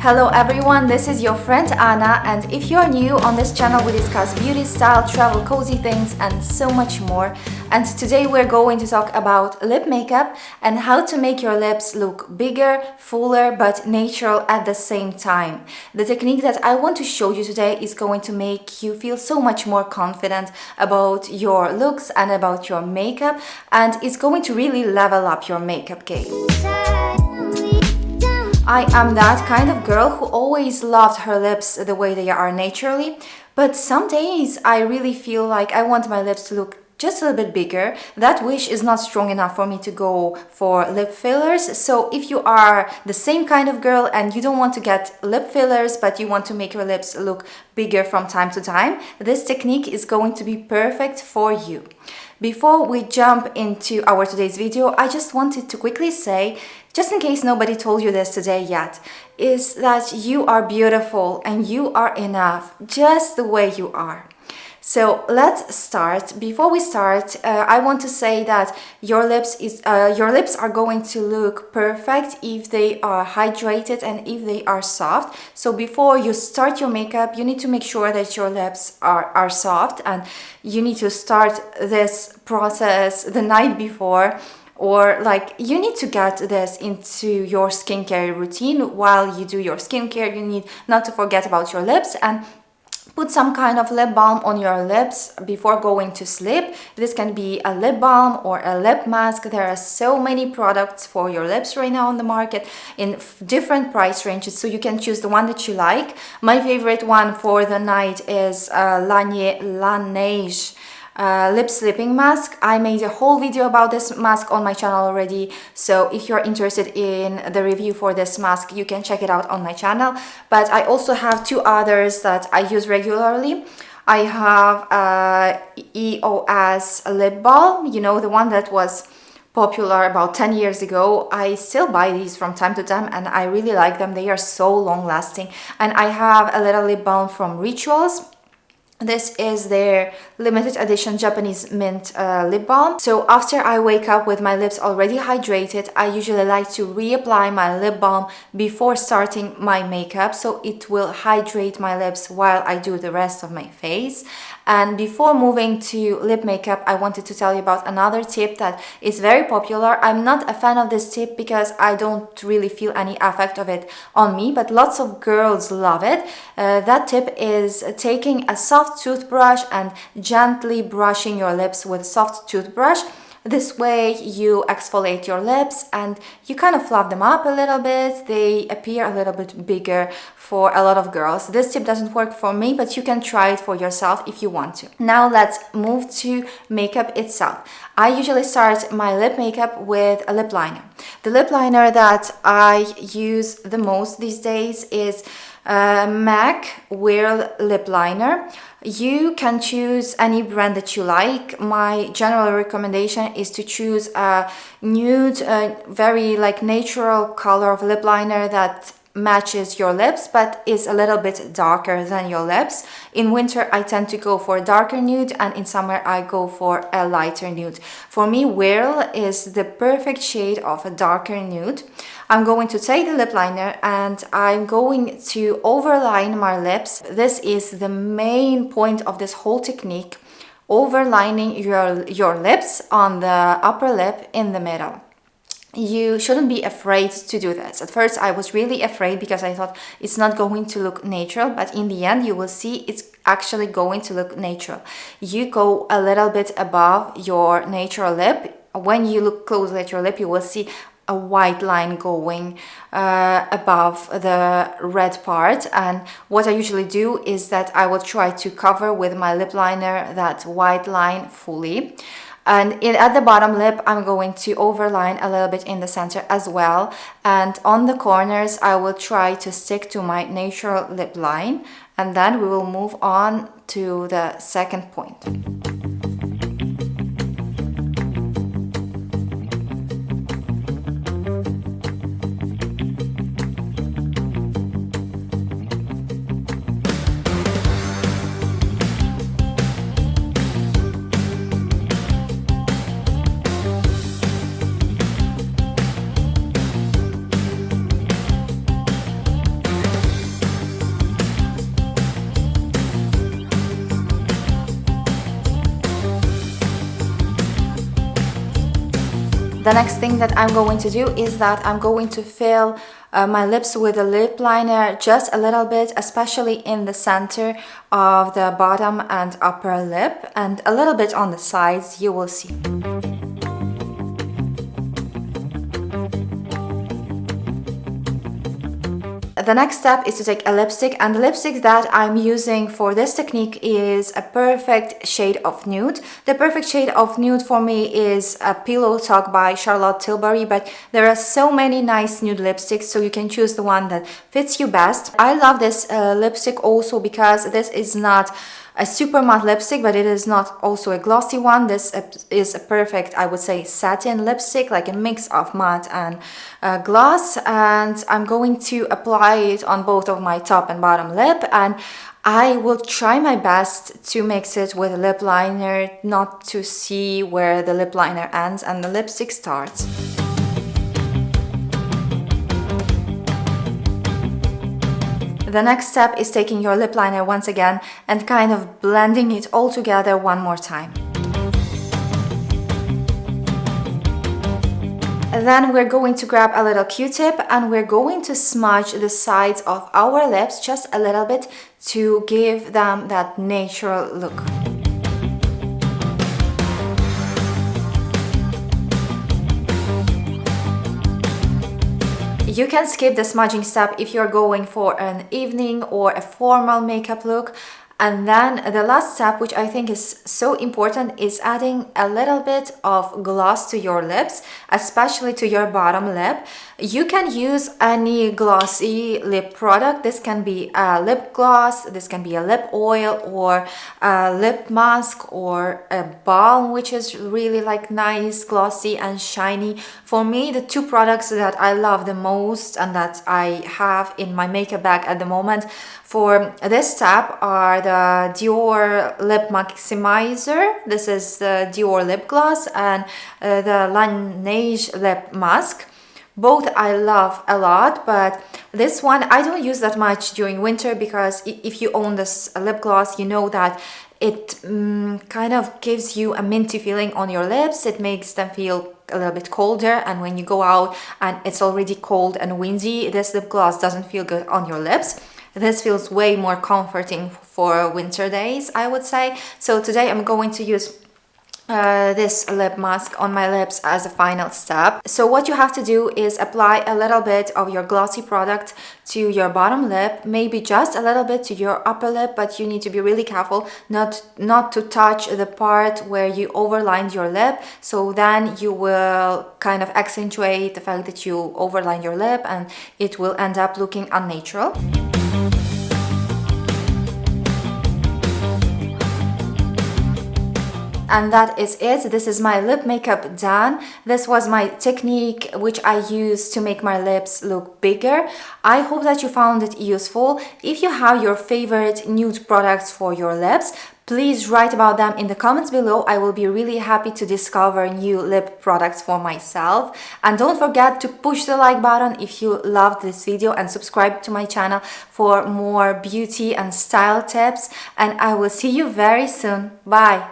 Hello everyone, this is your friend Anna, and if you're new on this channel we discuss beauty, style, travel, cozy things and so much more. And today we're going to talk about lip makeup and how to make your lips look bigger, fuller but natural at the same time. The technique that I want to show you today is going to make you feel so much more confident about your looks and about your makeup, and it's going to really level up your makeup game. I am that kind of girl who always loved her lips the way they are naturally, but some days I really feel like I want my lips to look just a little bit bigger. That wish is not strong enough for me to go for lip fillers. So if you are the same kind of girl and you don't want to get lip fillers but you want to make your lips look bigger from time to time, this technique is going to be perfect for you. Before we jump into our today's video, I just wanted to quickly say, just in case nobody told you this today yet, is that you are beautiful and you are enough just the way you are. So let's start. Before we start, I want to say that your lips are going to look perfect if they are hydrated and if they are soft. So before you start your makeup, you need to make sure that your lips are soft, and you need to start this process the night before, or like you need to get this into your skincare routine. While you do your skincare, you need not to forget about your lips and put some kind of lip balm on your lips before going to sleep. This can be a lip balm or a lip mask. There are so many products for your lips right now on the market in different price ranges, so you can choose the one that you like. My favorite one for the night is Laneige lip sleeping mask. I made a whole video about this mask on my channel already, so if you're interested in the review for this mask, you can check it out on my channel. But I also have two others that I use regularly. I have EOS lip balm, you know, the one that was popular about 10 years ago. I still buy these from time to time and I really like them. They are so long lasting. And I have a little lip balm from Rituals. This is their limited edition Japanese mint lip balm. So after I wake up with my lips already hydrated, I usually like to reapply my lip balm before starting my makeup, so it will hydrate my lips while I do the rest of my face. And before moving to lip makeup, I wanted to tell you about another tip that is very popular. I'm not a fan of this tip because I don't really feel any effect of it on me, but lots of girls love it. That tip is taking a soft toothbrush and gently brushing your lips with a soft toothbrush. This way you exfoliate your lips and you kind of fluff them up a little bit. They appear a little bit bigger for a lot of girls. This tip doesn't work for me, but you can try it for yourself if you want to. Now let's move to makeup itself. I usually start my lip makeup with a lip liner. The lip liner that I use the most these days is Mac Whirl lip liner. You can choose any brand that you like. My general recommendation is to choose a nude, very like natural color of lip liner that matches your lips but is a little bit darker than your lips. In winter I tend to go for a darker nude, and in summer I go for a lighter nude. For me, Whirl is the perfect shade of a darker nude. I'm going to take the lip liner and I'm going to overline my lips. This is the main point of this whole technique, overlining your lips on the upper lip in the middle. You shouldn't be afraid to do this. At first I was really afraid because I thought it's not going to look natural, but in the end you will see it's actually going to look natural. You go a little bit above your natural lip. When you look closely at your lip, you will see a white line going above the red part, and what I usually do is that I will try to cover with my lip liner that white line fully. And at the bottom lip, I'm going to overline a little bit in the center as well. And on the corners, I will try to stick to my natural lip line. And then we will move on to the second point. The next thing that I'm going to do is that I'm going to fill my lips with a lip liner just a little bit, especially in the center of the bottom and upper lip, and a little bit on the sides, you will see. The next step is to take a lipstick, and the lipstick that I'm using for this technique is a perfect shade of nude. The perfect shade of nude for me is a Pillow Talk by Charlotte Tilbury, but there are so many nice nude lipsticks, so you can choose the one that fits you best. I love this lipstick also because this is not a super matte lipstick, but it is not also a glossy one. This is a perfect, I would say, satin lipstick, like a mix of matte and gloss, and I'm going to apply it on both of my top and bottom lip, and I will try my best to mix it with a lip liner, not to see where the lip liner ends and the lipstick starts. The next step is taking your lip liner once again and kind of blending it all together one more time. Then we're going to grab a little Q-tip and we're going to smudge the sides of our lips just a little bit to give them that natural look. You can skip the smudging step if you're going for an evening or a formal makeup look. And then the last step, which I think is so important, is adding a little bit of gloss to your lips, especially to your bottom lip. You can use any glossy lip product. This can be a lip gloss, this can be a lip oil, or a lip mask, or a balm, which is really like nice, glossy and shiny. For me, the two products that I love the most and that I have in my makeup bag at the moment for this step are the Dior Lip Maximizer. This is the Dior lip gloss, and the Laneige lip mask. Both I love a lot, but this one I don't use that much during winter because if you own this lip gloss, you know that it kind of gives you a minty feeling on your lips. It makes them feel a little bit colder, and when you go out and it's already cold and windy, this lip gloss doesn't feel good on your lips. This feels way more comforting for winter days, I would say. So today I'm going to use this lip mask on my lips as a final step. So what you have to do is apply a little bit of your glossy product to your bottom lip, maybe just a little bit to your upper lip, but you need to be really careful not to touch the part where you overlined your lip, so then you will kind of accentuate the fact that you overlined your lip and it will end up looking unnatural. And that is it. This is my lip makeup done. This was my technique which I use to make my lips look bigger. I hope that you found it useful. If you have your favorite nude products for your lips, please write about them in the comments below. I will be really happy to discover new lip products for myself. And don't forget to push the like button if you loved this video, and subscribe to my channel for more beauty and style tips. And I will see you very soon. Bye!